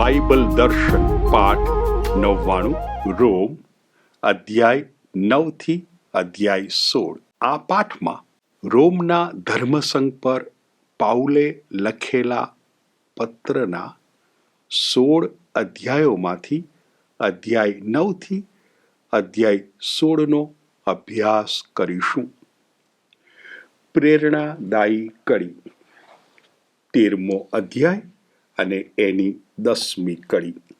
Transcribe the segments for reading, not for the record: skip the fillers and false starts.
Bible દર્શન પાઠ 99 રોમ અધ્યાય 9 થી અધ્યાય 16. આ પાઠમાં રોમના ધર્મસંઘ પર પાઉલે લખેલા પત્રના 16 અધ્યાયોમાંથી અધ્યાય 9 થી અધ્યાય 16નો અભ્યાસ કરીશું. પ્રેરણાદાયી કડી 13મો અધ્યાય અને એની 10મી કડી.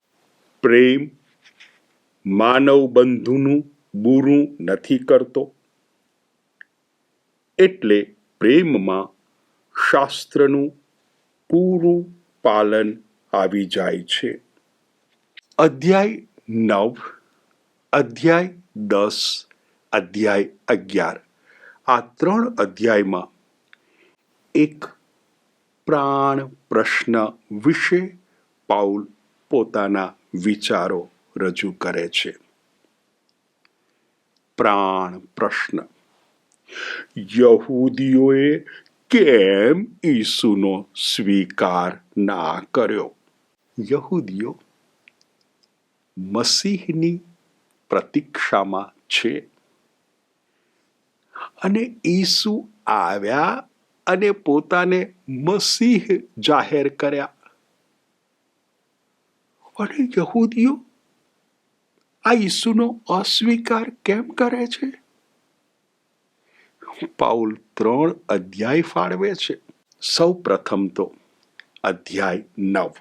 પ્રેમ માનવ બંધુનું બુરું નથી કરતો, એટલે પ્રેમમાં શાસ્ત્રનું પૂરું પાલન આવી જાય છે. અધ્યાય 9, અધ્યાય 10, અધ્યાય 11 આ 3 અધ્યાયમાં એક પ્રાણ પ્રશ્ન વિશે પાઉલ પોતાના વિચારો રજૂ કરે છે. પ્રાણ પ્રશ્ન: યહૂદીઓએ કેમ ઈસુનો સ્વીકાર ના કર્યો? યહૂદીઓ મસીહની પ્રતીક્ષામાં છે અને ઈસુ આવ્યા અને પોતાને મસીહ જાહેર કર્યા, અને યહૂદીઓ આ ઈસુનો અસ્વીકાર કેમ કરે છે? પાઉલ 3 અધ્યાય ફાળવે છે. સૌ પ્રથમ તો અધ્યાય 9.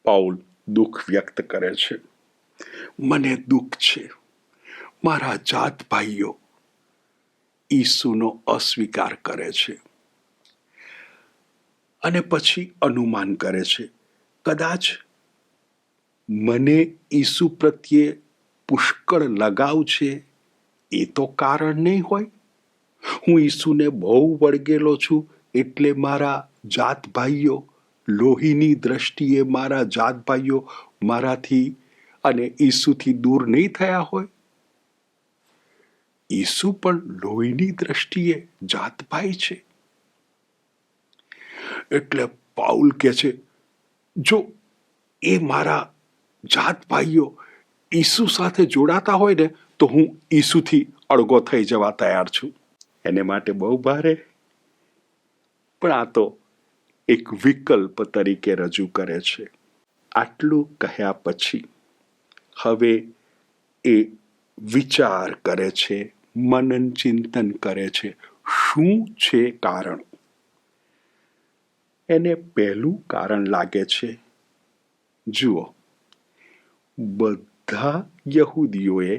પાઉલ દુઃખ વ્યક્ત કરે છે. મને દુઃખ છે, મારા જાત ભાઈઓ ઈસુનો અસ્વીકાર કરે છે. અને પછી અનુમાન કરે છે, કદાચ મને ઈસુ પ્રત્યે પુષ્કળ લગાવ છે એ તો કારણ નહીં હોય. હું ઈસુને બહુ વળગેલો છું, એટલે મારા જાત ભાઈઓ, લોહીની દ્રષ્ટિએ મારા જાત ભાઈઓ મારાથી અને ઈસુથી દૂર નહીં થયા હોય. ઈસુ પણ લોહીની દ્રષ્ટિએ જાતભાઈ છે. એટલે પાઉલ કહે છે, જો એ મારા જાત ભાઈઓ ઈસુ સાથે જોડાતા હોય ને તો હું ઈસુથી અળગો થઈ જવા તૈયાર છું. એને માટે બહુ ભારે, પણ આ તો એક વિકલ્પ તરીકે રજૂ કરે છે. આટલું કહ્યા પછી હવે એ વિચાર કરે છે, મનન ચિંતન કરે છે, શું છે કારણ? એને પહેલું કારણ લાગે છે, જુઓ, બધા યહૂદીઓએ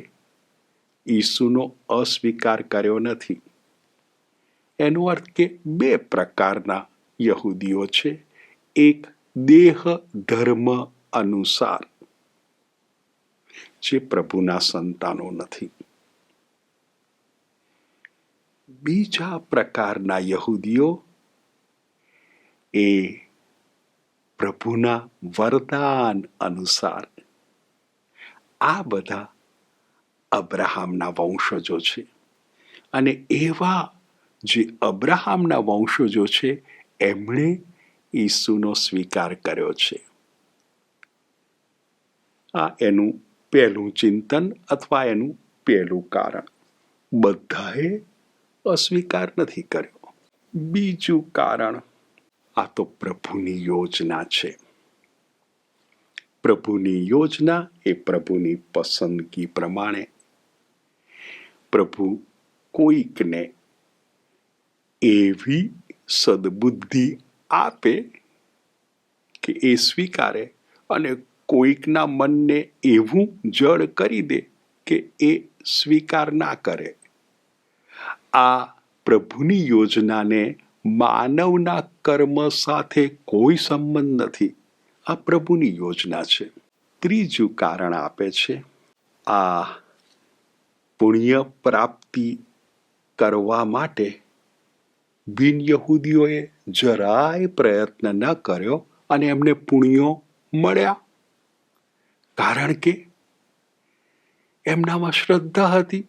ઈસુનો અસ્વીકાર કર્યો નથી. એનો અર્થ કે 2 પ્રકારના યહૂદીઓ છે. એક દેહ ધર્મ અનુસાર, જે પ્રભુના સંતાનો નથી. બીજા પ્રકારના યહૂદીઓ એ પ્રભુના વરદાન અનુસાર. આ બધા અબ્રાહામના વંશજો છે, અને એવા જે અબ્રાહામના વંશજો છે એમણે ઈસુનો સ્વીકાર કર્યો છે. આ એનું પહેલું ચિંતન અથવા એનું પહેલું કારણ. બધાએ અસ્વીકાર નથી કર્યો. બીજું કારણ, આ તો પ્રભુની યોજના છે. પ્રભુની યોજના એ પ્રભુની પસંદગી પ્રમાણે પ્રભુ કોઈકને એવી સદબુદ્ધિ આપે કે એ સ્વીકારે, અને કોઈકના મનને એવું જડ કરી દે કે એ સ્વીકાર ના કરે. આ પ્રભુની યોજનાને માનવના કર્મ સાથે કોઈ સંબંધ નથી. આ પ્રભુની યોજના છે. ત્રીજું કારણ આપે છે, આ પુણ્ય પ્રાપ્તિ કરવા માટે બિન યહૂદીઓએ જરાય પ્રયત્ન ન કર્યો અને એમને પુણ્યો મળ્યા, કારણ કે એમનામાં શ્રદ્ધા હતી.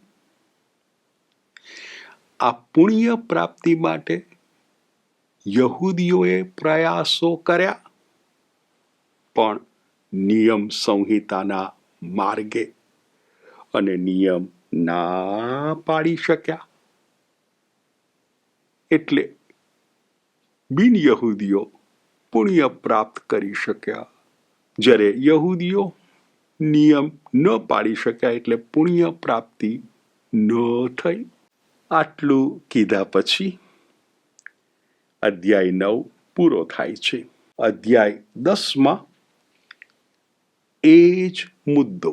આ પુણ્ય પ્રાપ્તિ માટે યહૂદીઓએ પ્રયાસો કર્યા, પણ નિયમ સંહિતાના માર્ગે અને નિયમ ના પાડી શક્યા. એટલે બિન યહૂદીઓ પુણ્ય પ્રાપ્ત કરી શક્યા, જ્યારે યહૂદીઓ નિયમ ન પાડી શક્યા એટલે પુણ્ય પ્રાપ્તિ ન થઈ. આટલું કીધા પછી અધ્યાય 9 પૂરો થાય છે. અધ્યાય 10માં એ જ મુદ્દો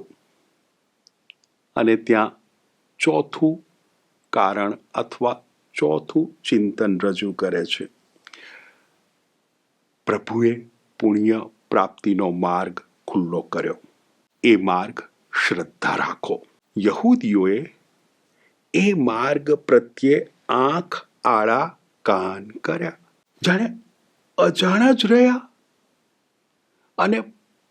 અને ત્યાં ચોથું કારણ અથવા ચોથું ચિંતન રજૂ કરે છે. પ્રભુએ પુણ્ય પ્રાપ્તિનો માર્ગ ખુલ્લો કર્યો. એ માર્ગ શ્રદ્ધા રાખો. યહૂદીઓએ એ માર્ગ પ્રત્યે આંખ આડા કાન કર્યા, જાણે અજાણ જ રહ્યા અને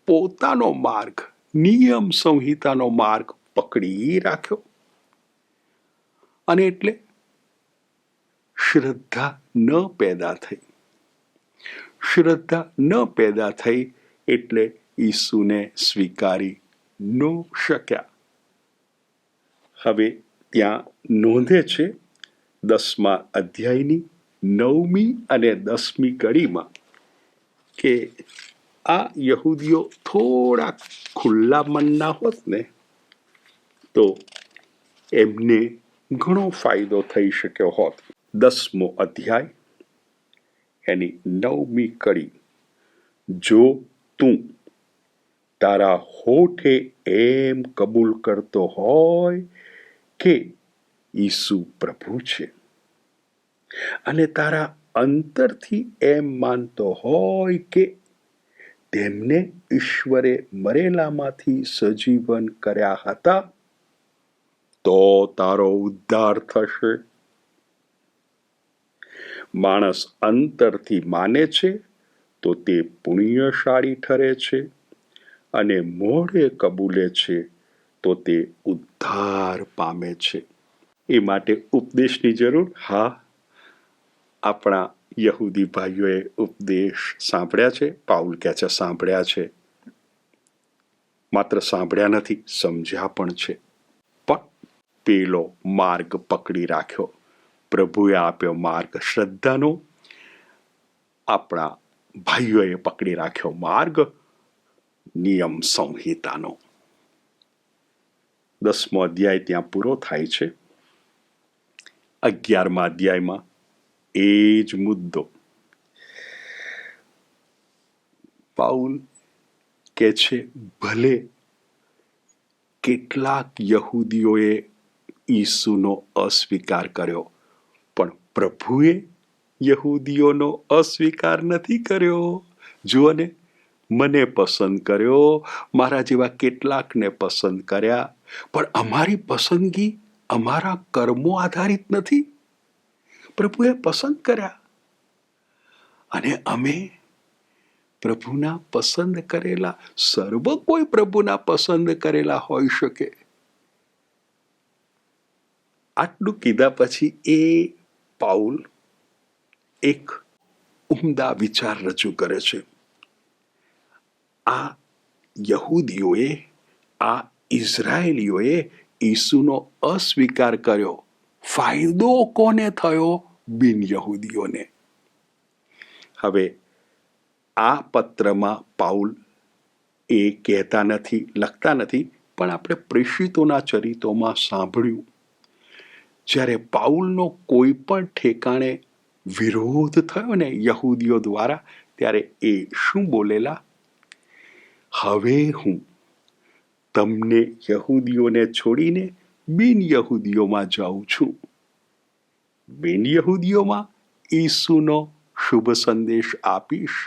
પોતાનો માર્ગ, નિયમ સંહિતાનો માર્ગ પકડી રાખ્યો. અને એટલે શ્રદ્ધા ન પેદા થઈ. શ્રદ્ધા ન પેદા થઈ એટલે ઈસુને સ્વીકારી ન શક્યા. હવે ત્યાં નોંધે છે 10મા અધ્યાયની 9મી અને 10મી કડીમાં કે આ યહૂદીઓ થોડા ખુલ્લા મનના હોત ને તો એમને ઘણો ફાયદો થઈ શક્યો હોત. 10મો અધ્યાય એની 9મી કડી. જો તું તારા હોઠે એમ કબૂલ કરતો હોય કે ઈસુ પ્રભુ છે અને તારા અંતરથી એમ માનતો હોય કે તેમને ઈશ્વરે મરેલામાંથી સજીવન કર્યા હતા, તો તારો ઉદ્ધાર થશે. માણસ અંતરથી માને છે તો તે પુણ્યશાળી ઠરે છે અને મોઢે કબૂલે છે તો તે ઉદ્ધાર પામે છે. એ માટે ઉપદેશની જરૂર? હા, આપણા યહૂદી ભાઈઓએ ઉપદેશ સાંભળ્યા છે. પાઉલ કહે છે સાંભળ્યા છે. માત્ર સાંભળ્યા નથી, સમજ્યા પણ છે. પણ પેલો માર્ગ પકડી રાખ્યો. પ્રભુએ આપ્યો માર્ગ શ્રદ્ધાનો, આપણા ભાઈઓએ પકડી રાખ્યો માર્ગ નિયમ સંહિતાનો. 10મો અધ્યાય ત્યાં પૂરો થાય છે. 11મા અધ્યાયમાં એ જ મુદ્દો. પાઉલ કે છે ભલે કેટલાક યહૂદીઓએ ઈસુનો અસ્વીકાર કર્યો, પણ પ્રભુએ યહૂદીઓનો અસ્વીકાર નથી કર્યો. જુઓ ને, મને પસંદ કર્યો, મારા જેવા કેટલાકને પસંદ કર્યા, પણ અમારી પસંદગી અમારા કર્મો આધારિત નથી. પ્રભુએ પસંદ કર્યા અને અમે પ્રભુના પસંદ કરેલા, સર્વ કોઈ પ્રભુના પસંદ કરેલા હોઈ શકે. આટલું કીધા પછી એ પાઉલ એક ઉમદા વિચાર રજૂ કરે છે. આ યહૂદીઓએ, આ ઇઝરાયેલીઓએ ઈસુનો અસ્વીકાર કર્યો. ફાયદો કોને થયો? બિન યહૂદીઓને. હવે આ પત્રમાં પાઉલ એ કહેતા નથી, લખતા નથી, પણ આપણે પ્રેષિતોના ચરિત્રોમાં સાંભળ્યું. જ્યારે પાઉલનો કોઈ પણ ઠેકાણે વિરોધ થયો ને યહૂદીઓ દ્વારા, ત્યારે એ શું બોલેલા? હવે હું તમને યહૂદીઓને છોડીને બિન યહૂદીઓમાં જાઉં છું. બિન યહૂદીઓમાં ઈસુનો શુભ સંદેશ આપીશ.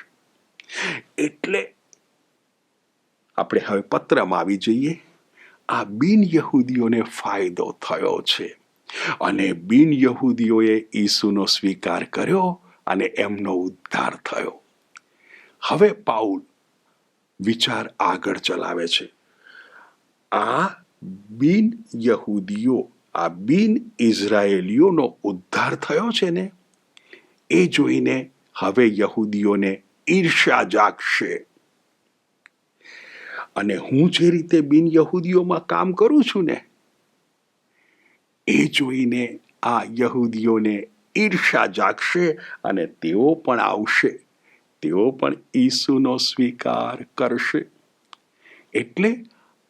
એટલે આપણે હવે પત્રમાં આવી જઈએ. આ બિન યહૂદીઓને ફાયદો થયો છે અને બિન યહૂદીઓએ ઈસુનો સ્વીકાર કર્યો અને એમનો ઉદ્ધાર થયો. હવે પાઉલ વિચાર આગળ ચલાવે છે. આ બિન યહૂદીઓ, આ બિન ઇઝરાયેલીઓનો ઉદ્ધાર થયો છે ને, એ જોઈને હવે યહૂદીઓને ઈર્ષ્યા જાગશે. અને હું જે રીતે બિન યહૂદીઓમાં કામ કરું છું ને, એ જોઈને આ યહૂદીઓને ઈર્ષા જાગશે અને તેઓ પણ આવશે, તેઓ પણ ઈસુનો સ્વીકાર કરશે. એટલે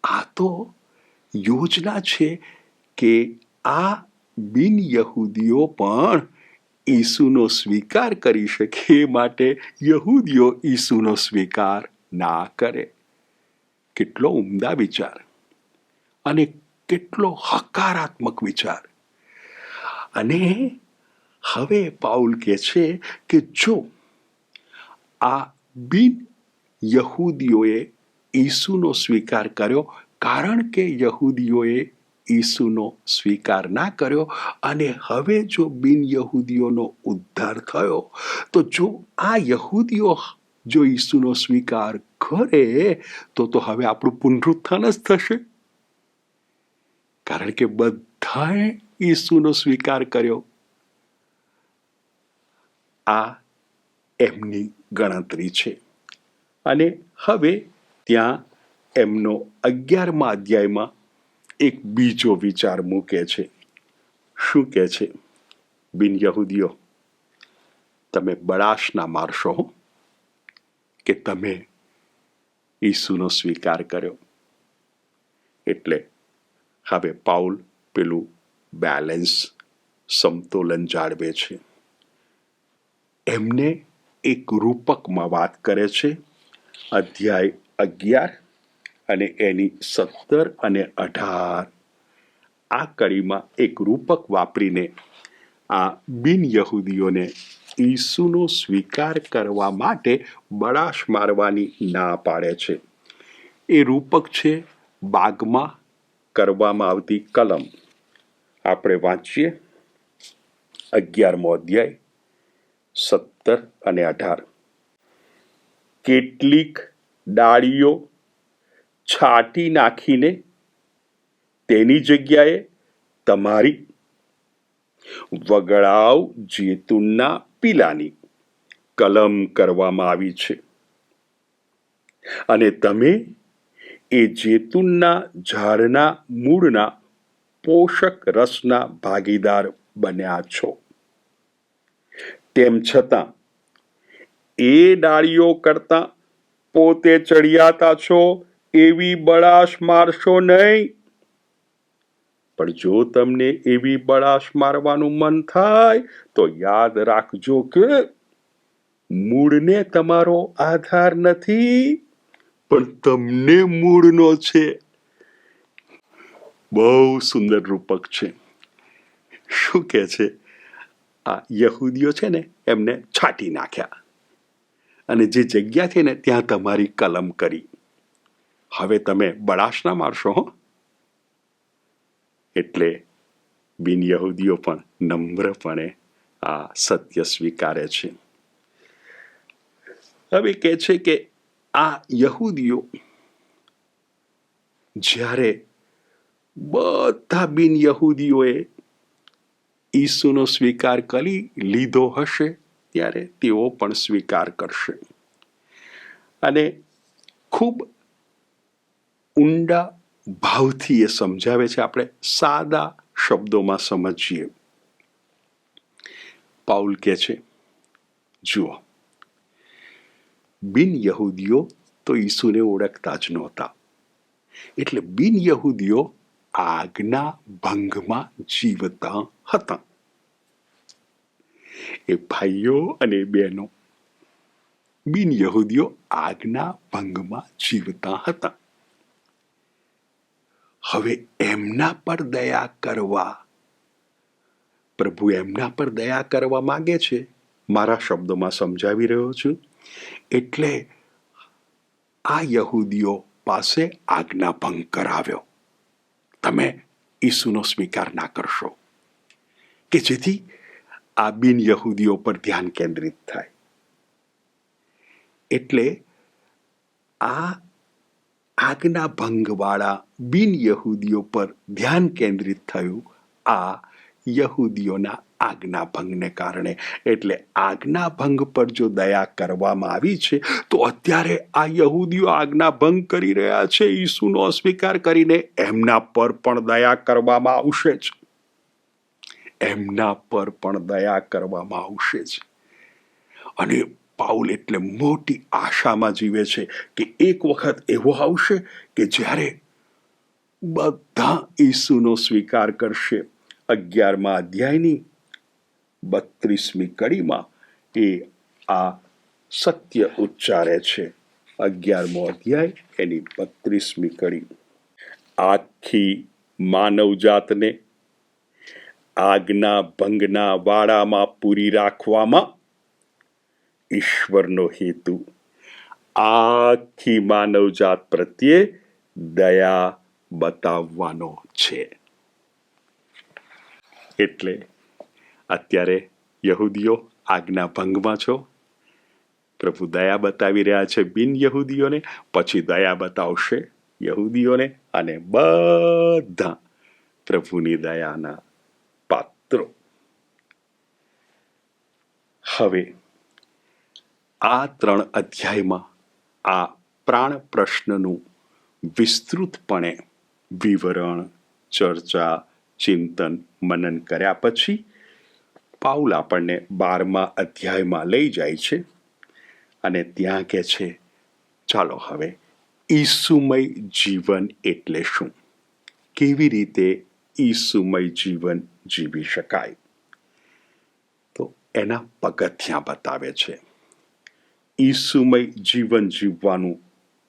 આ તો યોજના છે કે આ બિન યહૂદીઓ પણ ઈસુનો સ્વીકાર કરી શકે, એ માટે યહૂદીઓ ઈસુનો સ્વીકાર ના કરે. કેટલો ઉમદા વિચાર અને કેટલો હકારાત્મક વિચાર. અને હવે પાઉલ કહે છે કે જો આ બિન યહૂદીઓએ ઈસુનો સ્વીકાર કર્યો, કારણ કે યહૂદીઓએ ઈસુનો સ્વીકાર ના કર્યો, અને હવે જો બિન યહૂદીઓનો ઉદ્ધાર થયો, તો જો આ યહૂદીઓ જો ઈસુનો સ્વીકાર કરે તો હવે આપણું પુનરુત્થાન જ થશે. કારણ કે બધાએ ઈસુનો સ્વીકાર કર્યો. આ એમની ગણતરી છે. અને હવે ત્યાં એમનો 11મા અધ્યાયમાં એક બીજો વિચાર મૂકે છે. શું કહે છે? બિન યહૂદીઓ, તમે બળાશ ના મારશો કે તમે ઈસુનો સ્વીકાર કર્યો. એટલે હવે પાઉલ પેલું બેલેન્સ, સમતોલન જાળવે છે. એમને એક રૂપકમાં વાત કરે છે. અધ્યાય 11 અને એની 17 અને 18 આ કડીમાં એક રૂપક વાપરીને આ બિન યહૂદીઓને ઈસુનો સ્વીકાર કરવા માટે બળાશ મારવાની ના પાડે છે. એ રૂપક છે બાગમાં કરવામાં આવતી કલમ. આપણે વાંચીએ 11મો અધ્યાય 17 અને 18. કેટલીક ડાળીઓ છાંટી નાખીને તેની જગ્યાએ તમારી વગડાઉ જેતુનના પીલાની કલમ કરવામાં આવી છે, અને તમે એ જેતુનના ઝાડના મૂળના પોષક રસના ભાગીદાર બન્યા છો. તેમ છતાં એ ડાળીઓ કરતા પોતે ચડિયાતા છો એવી બળાશ મારશો નહીં. પણ જો તમને એવી બળાશ મારવાનું મન થાય તો યાદ રાખજો કે મૂળને તમારો આધાર નથી, પણ તમને મૂળનો છે. બહુ સુંદર રૂપક છે. શું કહે છે? આ યહૂદીઓ છે ને, એમને છાંટી નાખ્યા અને જે જગ્યા છે ને ત્યાં તમારી કલમ કરી. હવે તમે બળાશ ના મારશો હો. એટલે બિન યહૂદીઓ પણ નમ્રપણે આ સત્ય સ્વીકારે છે. હવે કહે છે કે આ યહૂદીઓ જ્યારે બધા બિન યહૂદીઓએ ઈસુનો સ્વીકાર કરી લીધો હશે, ત્યારે તેઓ પણ સ્વીકાર કરશે. અને ખૂબ ઊંડા ભાવથી એ સમજાવે છે. આપણે સાદા શબ્દોમાં સમજીએ. પાઉલ કહે છે, જુઓ, બિન યહૂદીઓ તો ઈસુને ઓળખતા જ નહોતા. એટલે બિન યહૂદીઓ આજ્ઞા ભંગમાં જીવતા હતા. એ ભાઈઓ અને બહેનો, બિન યહૂદીઓ આજ્ઞા ભંગમાં જીવતા હતા. હવે એમના પર દયા કરવા, પ્રભુ એમના પર દયા કરવા માંગે છે. મારા શબ્દોમાં સમજાવી રહ્યો છું. એટલે આ યહૂદીઓ પાસે આજ્ઞાભંગ કરાવ્યો. તમે ઈસુનો સ્વીકાર ના કરશો, કે જેથી આ બિન યહૂદીઓ પર ધ્યાન કેન્દ્રિત થાય. એટલે આ આજ્ઞાભંગવાળા બિન યહૂદીઓ પર ધ્યાન કેન્દ્રિત થયું આ યહૂદીઓના આજ્ઞાભંગને કારણે. એટલે આજ્ઞાભંગ પર જો દયા કરવામાં આવી છે તો અત્યારે આ યહૂદીઓ આજ્ઞાભંગ કરી રહ્યા છે ઈસુનો અસ્વીકાર કરીને, એમના પર પણ દયા કરવામાં આવશે જ. એમના પર પણ દયા કરવામાં આવશે જ. અને પાઉલ એટલે મોટી આશામાં જીવે છે કે એક વખત એવો આવશે કે જ્યારે બધા ઈસુનો સ્વીકાર કરશે. 11મા અધ્યાયની 32મી કડીમાં એ આ સત્ય ઉચ્ચારે છે. 11મો અધ્યાય એની 32મી કડી. આખી માનવજાતને આજ્ઞા ભંગના વાડામાં પૂરી રાખવામાં ઈશ્વરનો હેતુ આખી માનવજાત પ્રત્યે દયા બતાવવાનો છે. એટલે અત્યારે યહૂદીઓ આજ્ઞા ભંગમાં છો, પ્રભુ દયા બતાવી રહ્યા છે બિન યહૂદીઓને, પછી દયા બતાવશે યહૂદીઓને, અને બધા પ્રભુની દયાના પાત્રો. હવે આ 3 અધ્યાયમાં આ પ્રાણ પ્રશ્નનું વિસ્તૃતપણે વિવરણ, ચર્ચા, ચિંતન, મનન કર્યા પછી પાઉલ આપણને 12મા અધ્યાયમાં લઈ જાય છે અને ત્યાં કહે છે, ચાલો હવે ઈસુમય જીવન એટલે શું, કેવી રીતે ઈસુમય જીવન જીવી શકાય. તો એના પગથિયાં બતાવે છે. ઈસુમય જીવન જીવવાનું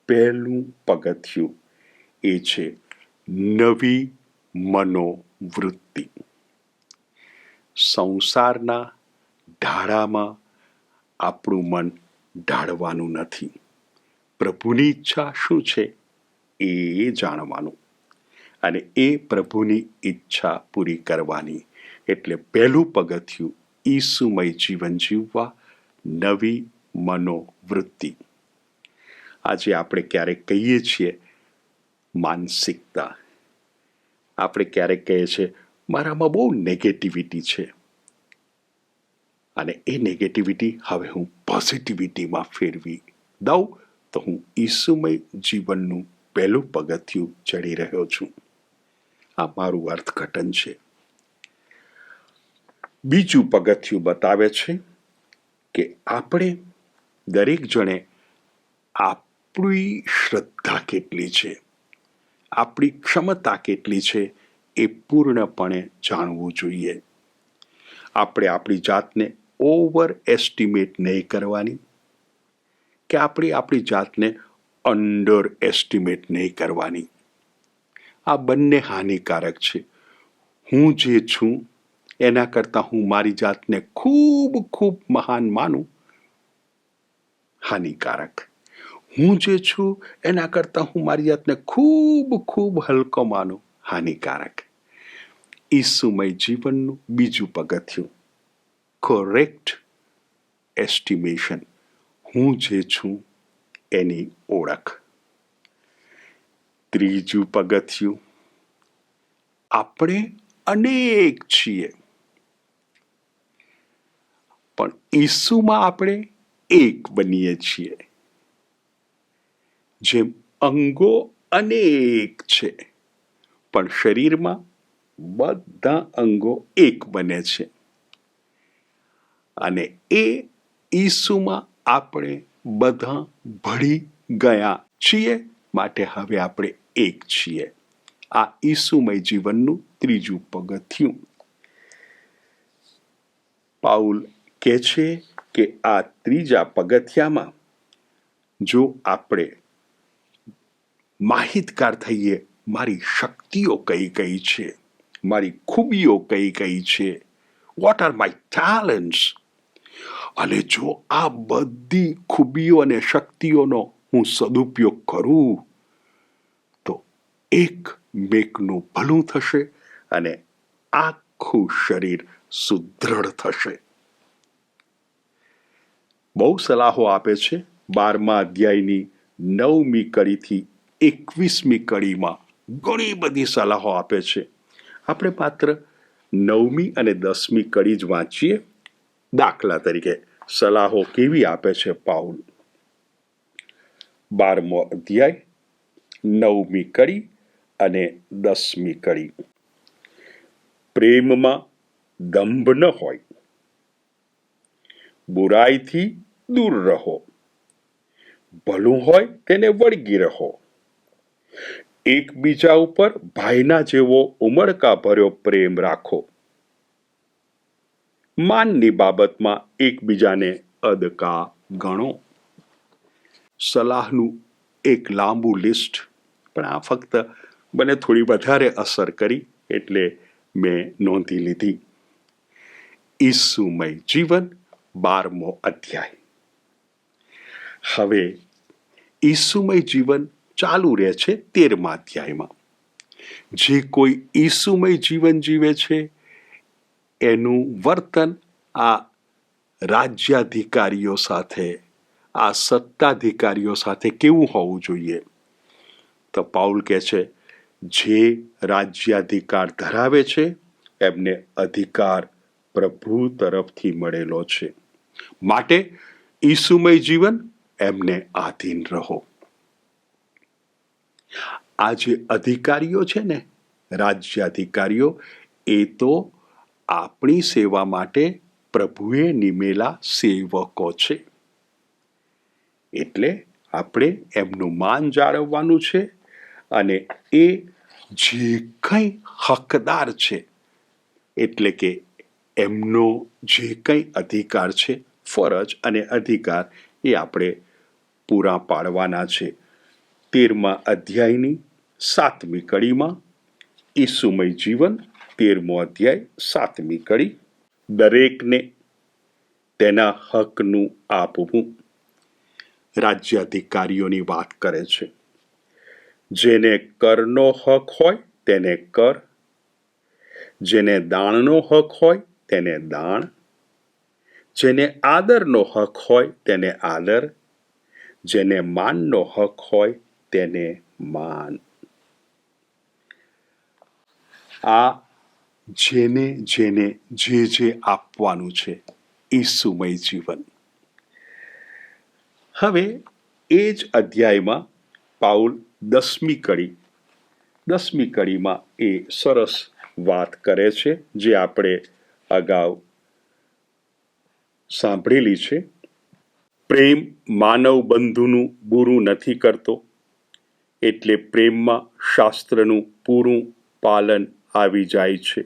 પહેલું પગથિયું એ છે નવી મનોવૃત્તિ. સંસારના ઢાળામાં આપણું મન ઢાળવાનું નથી. પ્રભુની ઈચ્છા શું છે એ જાણવાનું અને એ પ્રભુની ઈચ્છા પૂરી કરવાની. એટલે પહેલું પગથિયું ઈસુમય જીવન જીવવા, નવી મનોવૃત્તિ. આજે આપણે ક્યારેક કહીએ છીએ માનસિકતા. આપણે ક્યારેક કહીએ છીએ મારામાં બહુ નેગેટિવિટી છે અને એ નેગેટિવિટી હવે હું પોઝિટિવિટીમાં ફેરવી દઉં તો હું ઈસુમય જીવનનું પહેલું પગથિયું ચડી રહ્યો છું. આ મારું અર્થઘટન છે. બીજું પગથિયું બતાવે છે કે આપણે દરેક જણે આપણી શ્રદ્ધા કેટલી છે, આપણી ક્ષમતા કેટલી છે એ પૂર્ણપણે જાણવું જોઈએ. આપણે આપણી જાતને ઓવર એસ્ટિમેટ નહીં કરવાની કે આપણે આપણી જાતને અંડર એસ્ટિમેટ નહીં કરવાની. આ બંને હાનિકારક છે. હું જે છું એના કરતાં હું મારી જાતને ખૂબ ખૂબ મહાન માનું, હાનિકારક. હું જે છું એના કરતાં હું મારી જાતને ખૂબ ખૂબ હલકો માનું, હાનિકારક. ઈસુમય જીવનનું બીજું પગથિયું કરેક્ટ એસ્ટિમેશન. હું જે છું એની ઓળખ. ત્રીજું પગથિયું આપણે અનેક છીએ પણ ઈસુમાં આપણે એક બનીએ છીએ. જેમ અંગો અનેક છે પણ શરીરમાં બધા અંગો એક બને છે, અને એ ઈસુમાં આપણે બધા ભળી ગયા છીએ, માટે હવે આપણે એક છીએ. આ ઈસુમય જીવનનું ત્રીજું પગથિયું. પાઉલ કહે છે કે આ ત્રીજા પગથિયામાં જો આપણે માહિતગાર થઈએ મારી શક્તિઓ કઈ કઈ છે, મારી ખૂબીઓ કઈ કઈ છે, વોટ આર માય ટેલેન્ટ્સ, અને જો આ બધી ખૂબીઓ અને શક્તિઓનો હું સદુપયોગ કરું તો એક મેકનું ભલું થશે અને આખું શરીર સુદૃઢ થશે. બહુ સલાહો આપે છે 12મા અધ્યાયની 9મી કડીથી 21મી કડીમાં ઘણી બધી સલાહો આપે છે. આપણે માત્ર 9મી અને 10મી કડી જ વાંચીએ. દાખલા તરીકે સલાહો કેવી આપે છે પાઉલ. 12મો અધ્યાય, 9મી કડી અને 10મી કડી. પ્રેમમાં દંભ ન હોય, બુરાઈથી દૂર રહો, ભલું હોય તેને વળગી રહો, એકબીજા ઉપર ભાઈના જેવો ઉમળકા ભર્યો પ્રેમ રાખો, માનની બાબતમાં એકબીજાને અદકા ગણો. સલાહનું એક લાંબુ લિસ્ટ, પણ આ ફક્ત મને થોડી વધારે અસર કરી એટલે મેં નોંધી લીધી. ઈસુમય જીવન 12મો અધ્યાય. હવે ઈસુમય જીવન ચાલુ રહે છે 13મા અધ્યાયમાં. જે કોઈ ઈસુમય જીવન જીવે છે એનું વર્તન આ રાજ્યાધિકારીઓ સાથે, આ સત્તાધિકારીઓ સાથે કેવું હોવું જોઈએ? તો પાઉલ કહે છે, જે રાજ્યાધિકાર ધરાવે છે એમને અધિકાર પ્રભુ તરફથી મળેલો છે. માટે ઈસુમય જીવન એમને આધીન રહો. આ જે અધિકારીઓ છે ને, રાજ્યાધિકારીઓ, એ તો આપણી સેવા માટે પ્રભુએ નિમેલા સેવકો છે. એટલે આપણે એમનું માન જાળવવાનું છે અને એ જે કંઈ હકદાર છે, એટલે કે એમનો જે કંઈ અધિકાર છે, ફરજ અને અધિકાર, એ આપણે પૂરા પાડવાના છે. 13મા અધ્યાયની 7મી કડીમાં ઈસુમય જીવન, 13મો અધ્યાય 7મી કડી. દરેકને તેના હકનું આપવું. રાજ્યાધિકારીઓની વાત કરે છે. જેને કરનો હક હોય તેને કર, જેને દાણનો હક હોય તેને દાણ, જેને આદરનો હક હોય તેને આદર, જેને માનનો હક હોય તેને માન. આ જેને જેને જે આપવાનું છે, ઈસુમય જીવન. હવે એ જ અધ્યાયમાં પાઉલ 10મી કડીમાં એ સરસ વાત કરે છે જે આપણે અગાઉ સાંભળેલી છે. પ્રેમ માનવ બંધુનું બુરું નથી કરતો, એટલે પ્રેમમાં શાસ્ત્રનું પૂરું પાલન આવી જાય છે.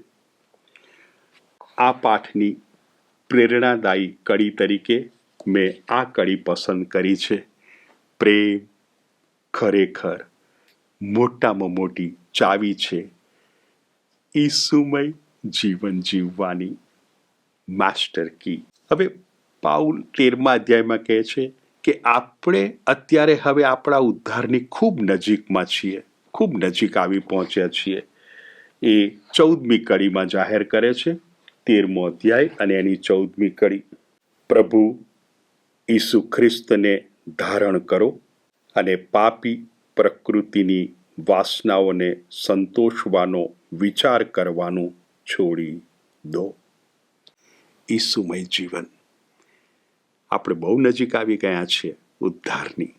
આ પાઠની પ્રેરણાદાયી કડી તરીકે મેં આ કડી પસંદ કરી છે. પ્રેમ ખરેખર મોટામાં મોટી ચાવી છે ઈસુમય જીવન જીવવાની, માસ્ટર કી. હવે પાઉલ 13મા અધ્યાયમાં કહે છે કે આપણે અત્યારે હવે આપણા ઉદ્ધારની ખૂબ નજીકમાં છીએ, ખૂબ નજીક આવી પહોંચ્યા છીએ. એ 14મી કડીમાં જાહેર કરે છે. 13મો અધ્યાય અને એની 14મી કડી. પ્રભુ ઈસુ ખ્રિસ્તને ધારણ કરો અને પાપી પ્રકૃતિની વાસનાઓને સંતોષવાનો વિચાર કરવાનું છોડી દો. ઈસુમય જીવન. આપણે બહુ નજીક આવી ગયા છીએ ઉદ્ધારની.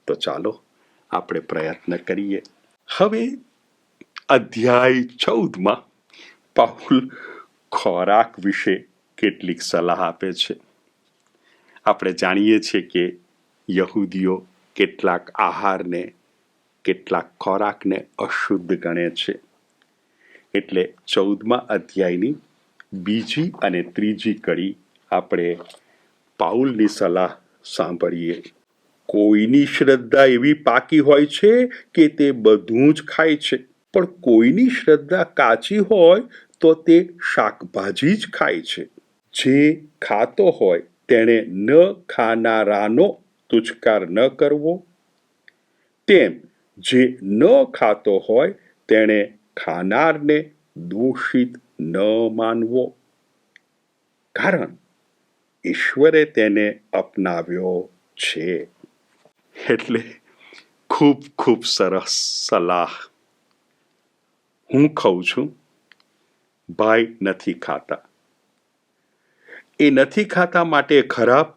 તો ચાલો આપણે પ્રયત્ન કરીએ. હવે અધ્યાય 14માં પાઉલ ખોરાક વિશે કેટલીક સલાહ આપે છે. આપણે જાણીએ છીએ કે યહૂદીઓ કેટલાક આહારને, કેટલાક ખોરાકને અશુદ્ધ ગણે છે. એટલે 14મા અધ્યાયની 2જી અને 3જી કડી આપણે પાઉલની સલાહ સાંભળીએ. કોઈની શ્રદ્ધા એવી પાકી હોય છે કે તે બધું જ ખાય છે, પણ કોઈની શ્રદ્ધા કાચી હોય તો તે શાકભાજી જ ખાય છે. જે ખાતો હોય તેણે ન ખાનારાનો તુચ્છકાર ન કરવો, તેમ જે ન ખાતો હોય તેણે ખાનારને દોષિત ન માનવો, કારણ ઈશ્વરે તેને અપનાવ્યો છે. એટલે ખૂબ ખૂબ સરસ સલાહ. હું ખાઉં છું, ભાઈ નથી ખાતા. એ નથી ખાતા માટે ખરાબ,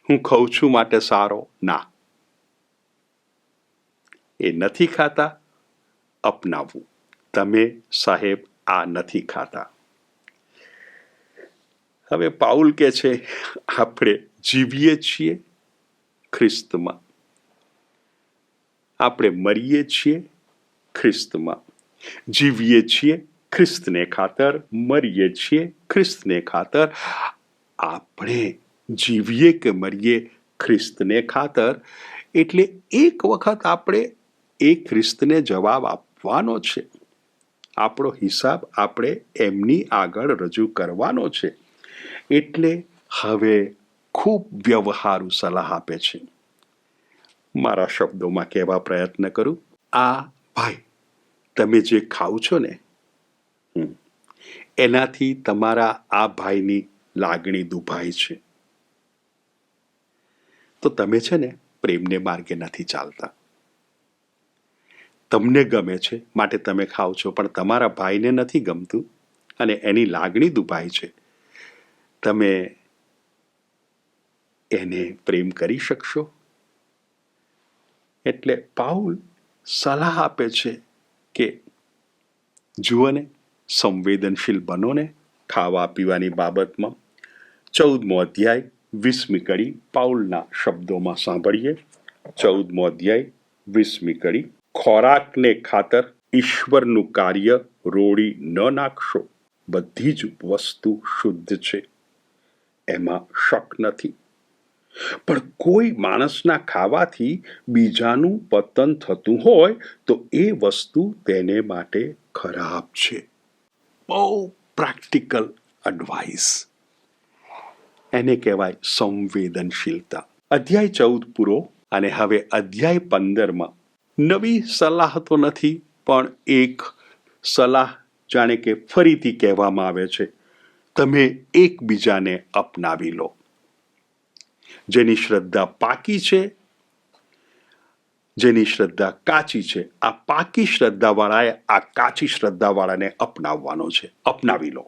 હું ખાઉં છું માટે સારો? ના, એ નથી ખાતા, અપનાવવું. તમે સાહેબ આ નથી ખાતા. હવે પાઉલ કહે છે આપણે જીવીએ છીએ ખ્રિસ્તમાં, આપણે મરીએ છીએ ખ્રિસ્તમાં, જીવીએ છીએ ખ્રિસ્તને ખાતર, મરીએ છીએ ખ્રિસ્તને ખાતર. આપણે જીવીએ કે મરીએ ખ્રિસ્તને ખાતર, એટલે એક વખત આપણે એ ખ્રિસ્તને જવાબ આપવાનો છે. આપણો હિસાબ આપણે એમની આગળ રજૂ કરવાનો છે. એટલે હવે ખૂબ વ્યવહારુ સલાહ આપે છે. મારા શબ્દોમાં કહેવા પ્રયત્ન કરું, આ ભાઈ તમે જે ખાઓ છો ને, એનાથી તમારા આ ભાઈની લાગણી દુભાય છે. તો તમે છે ને પ્રેમને માર્ગે નથી ચાલતા. તમને ગમે છે માટે તમે ખાઓ છો, પણ તમારા ભાઈને નથી ગમતું અને એની લાગણી દુભાય છે. તમે એને પ્રેમ કરી શકશો? એટલે પાઉલ સલાહ આપે છે કે જુઓ ને, સંવેદનશીલ બનો ને ખાવા પીવાની બાબતમાં. 14મો અધ્યાય 20મી કડી પાઉલના શબ્દોમાં સાંભળીએ. 14મો અધ્યાય 20મી કડી. ખોરાકને ખાતર ઈશ્વરનું કાર્ય રોડી ન નાખશો. બધી જ વસ્તુ શુદ્ધ છે, એમાં શક નથી. પણ કોઈ માણસના ખાવાથી બીજાનું પતન થતું હોય તો એ વસ્તુ તેને માટે ખરાબ છે. બહુ પ્રેક્ટિકલ એડવાઇસ. એને કહેવાય સંવેદનશીલતા. અધ્યાય 14 પૂરો અને હવે અધ્યાય 15માં નવી સલાહ તો નથી, પણ એક સલાહ જાણે કે ફરીથી કહેવામાં આવે છે. તમે એકબીજાને અપનાવી લો. જેની શ્રદ્ધા પાકી છે, જેની શ્રદ્ધા કાચી છે, આ પાકી શ્રદ્ધાવાળાએ આ કાચી શ્રદ્ધાવાળાને અપનાવવાનો છે. અપનાવી લો.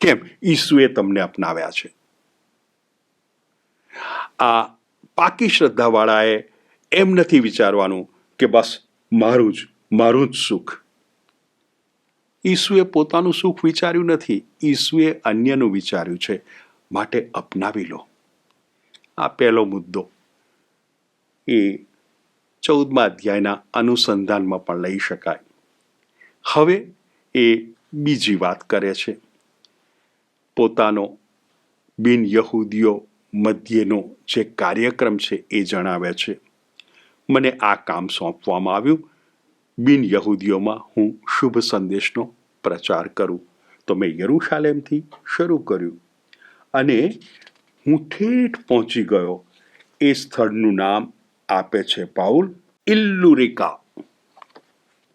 કેમ? ઈસુએ તમને અપનાવ્યા છે. આ પાકી શ્રદ્ધાવાળાએ એમ નથી વિચારવાનું કે બસ મારું જ સુખ. ઈસુએ પોતાનું સુખ વિચાર્યું નથી, ઈસુએ અન્યનું વિચાર્યું છે. માટે અપનાવી લો. આ પહેલો મુદ્દો એ 14મા અધ્યાયના અનુસંધાનમાં પણ લઈ શકાય. હવે એ બીજી વાત કરે છે. પોતાનો બિન યહૂદીઓ મધ્યેનો જે કાર્યક્રમ છે એ જણાવે છે. મને આ કામ સોંપવામાં આવ્યું. બિન યહૂદીઓમાં હું શુભ સંદેશનો પ્રચાર કરું. તો મેં યરૂશાલેમથી શરૂ કર્યું અને હું ઠેઠ પહોંચી ગયો. એ સ્થળનું નામ આપે છે પાઉલ ઇલ્લુરિકા.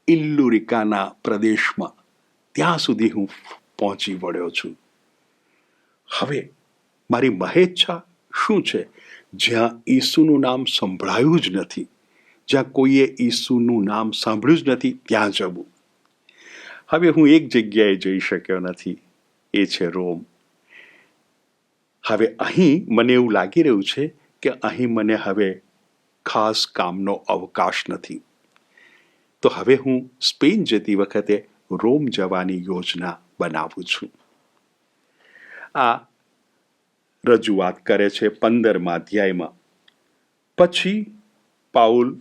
ઇલ્લુરિકાના પ્રદેશમાં ત્યાં સુધી હું પહોંચી વળ્યો છું. હવે મારી મહેચ્છા શું છે? જ્યાં ઈસુનું નામ સંભળાયું જ નથી, જ્યાં કોઈએ ઈસુનું નામ સાંભળ્યું જ નથી, ત્યાં જવું. હવે હું એક જગ્યાએ જઈ શક્યો નથી, એ છે રોમ. હવે અહીં મને એવું લાગી રહ્યું છે કે અહીં મને હવે ખાસ કામનો અવકાશ નથી. તો હવે હું સ્પેન જતી વખતે રોમ જવાની યોજના બનાવું છું. આ રજૂઆત કરે છે 15મા અધ્યાયમાં. પછી પાઉલ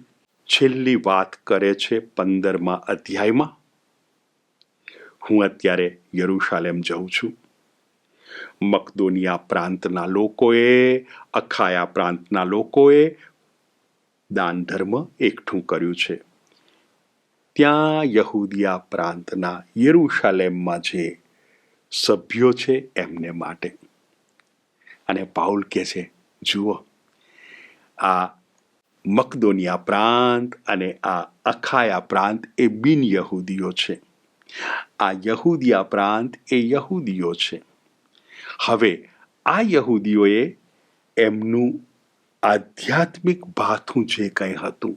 છેલ્લી વાત કરે છે 15મા અધ્યાયમાં. હું અત્યારે યરૂશાલેમ જઉં છું. મકદોનિયા પ્રાંતના લોકોએ, અખાયા પ્રાંતના લોકોએ દાન ધર્મ એકઠું કર્યું છે. ત્યાં યહૂદિયા પ્રાંતના યરૂશાલેમમાં જે સભ્યો છે એમને માટે. અને પાઉલ કહે છે, જુઓ, આ મકદોનિયા પ્રાંત અને આ અખાયા પ્રાંત એ બિન યહૂદીઓ છે. આ યહૂદિયા પ્રાંત એ યહૂદીઓ છે. હવે આ યહૂદીઓએ એમનું આધ્યાત્મિક ભાથું જે કંઈ હતું,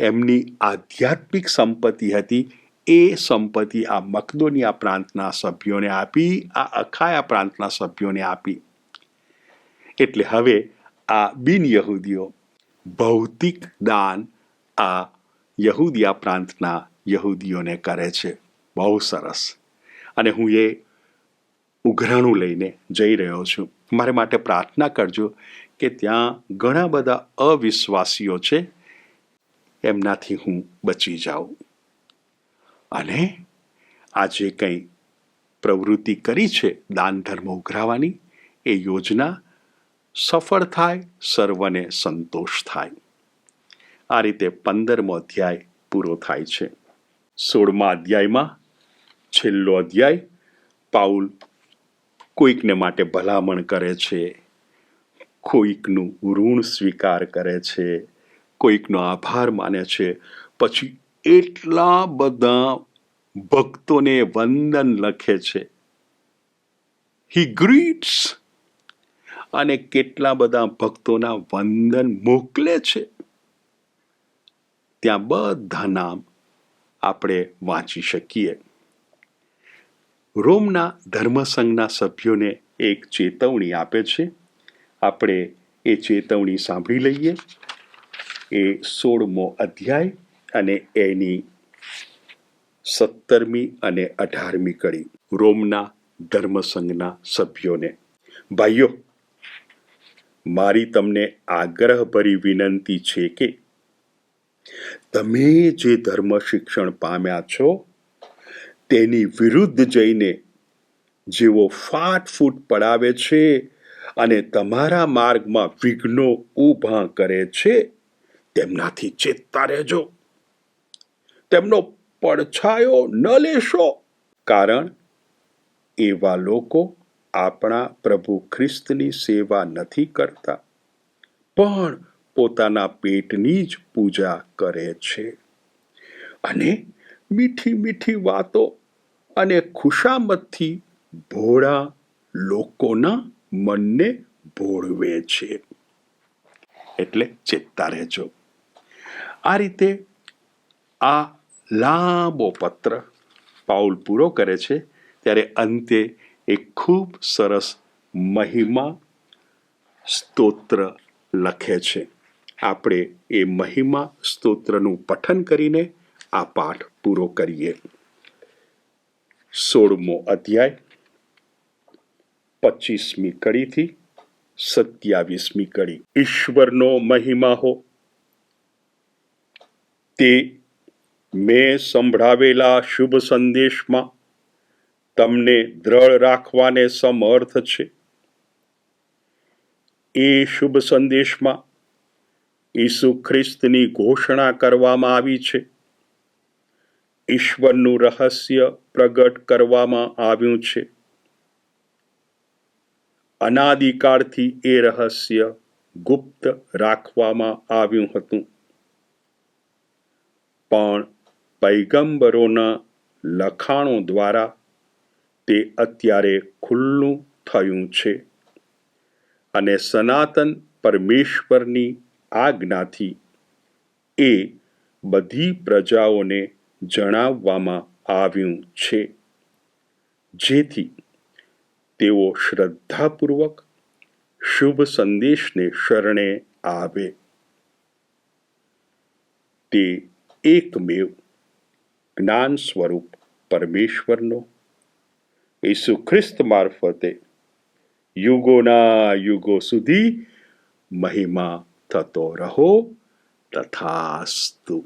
એમની આધ્યાત્મિક સંપત્તિ હતી, એ સંપત્તિ આ મકદોનિયા પ્રાંતના સભ્યોને આપી, આ અખાયા પ્રાંતના સભ્યોને આપી. એટલે હવે આ બિન યહૂદીઓ ભૌતિક દાન આ યહૂદિયા પ્રાંતના યહૂદીઓને કરે છે. બહુ સરસ. અને હું એ ઉઘરાણું લઈને જઈ રહ્યો છું. મારે માટે પ્રાર્થના કરજો કે ત્યાં ઘણા બધા અવિશ્વાસીઓ છે, એમનાથી હું બચી જાઉં. અને આ જે કંઈ પ્રવૃત્તિ કરી છે દાન ધર્મ ઉઘરાવાની, એ યોજના સફળ થાય, સર્વને સંતોષ થાય. આ રીતે 15મો અધ્યાય પૂરો થાય છે. 16મા અધ્યાયમાં છેલ્લો અધ્યાય, પાઉલ કોઈકને માટે ભલામણ કરે છે, કોઈકનું ઋણ સ્વીકાર કરે છે, કોઈકનો આભાર માને છે. પછી એટલા બધા ભક્તોને વંદન લખે છે, હી ગ્રીટ્સ, અને કેટલા બધા ભક્તોના વંદન મોકલે છે. ત્યાં બધા નામ આપણે વાંચી શકીએ. રોમના ધર્મસંઘના સભ્યોને એક ચેતવણી આપે છે. આપણે એ ચેતવણી સાંભળી લઈએ. એ 16મો અધ્યાય અને એની 17મી અને 18મી કડી. રોમના ધર્મસંઘના સભ્યોને, ભાઈઓ, મારી તમને આગ્રહભરી વિનંતી છે કે તમે જે ધર્મ શિક્ષણ પામ્યા છો તેની વિરુદ્ધ જઈને જેઓ ફાટફૂટ પડાવે છે અને તમારા માર્ગમાં વિઘ્નો ઊભા કરે છે, તેમનાથી ચેતતા રહેજો. તેમનો પડછાયો ન લેશો, કારણ એવા લોકો આપણા પ્રભુ ખ્રિસ્તની સેવા નથી કરતા, પણ પોતાના પેટની જ પૂજા કરે છે અને મીઠી મીઠી વાતો અને ખુશામતથી ભોળા લોકોના મનને ભોળવે છે. એટલે ચેતતા રહેજો. આ રીતે આ લાંબો પત્ર પાઉલ પૂરો કરે છે. ત્યારે અંતે એક ખૂબ સરસ મહિમા સ્તોત્ર લખે છે. આપણે એ મહિમા સ્તોત્રનું પઠન કરીને આ પાઠ પૂરો કરીએ. 16મો અધ્યાય 25મી કડીથી 27મી કડી. ઈશ્વરનો મહિમા હો, તે મેં સંભળાવેલા શુભ સંદેશમાં તમને દ્રઢ રાખવાને સમર્થ છે. એ શુભ સંદેશમાં ઈસુ ખ્રિસ્તની ઘોષણા કરવામાં આવી છે. ઈશ્વરનું રહસ્ય પ્રગટ કરવામાં આવ્યું છે. અનાદિકાળથી એ રહસ્ય ગુપ્ત રાખવામાં આવ્યું હતું, પણ પૈગંબરોના લખાણો દ્વારા તે અત્યારે ખુલ્લું થયું છે અને સનાતન પરમેશ્વરની આજ્ઞાથી એ બધી પ્રજાઓને જણાવવામાં આવ્યું છે, જેથી તેઓ શ્રદ્ધાપૂર્વક શુભ સંદેશને શરણે આવે. તે એકમેવ જ્ઞાન સ્વરૂપ પરમેશ્વરનો ઈસુ ખ્રિસ્ત મારફતે યુગોના યુગો સુધી મહિમા થતો રહો. તથાસ્તુ.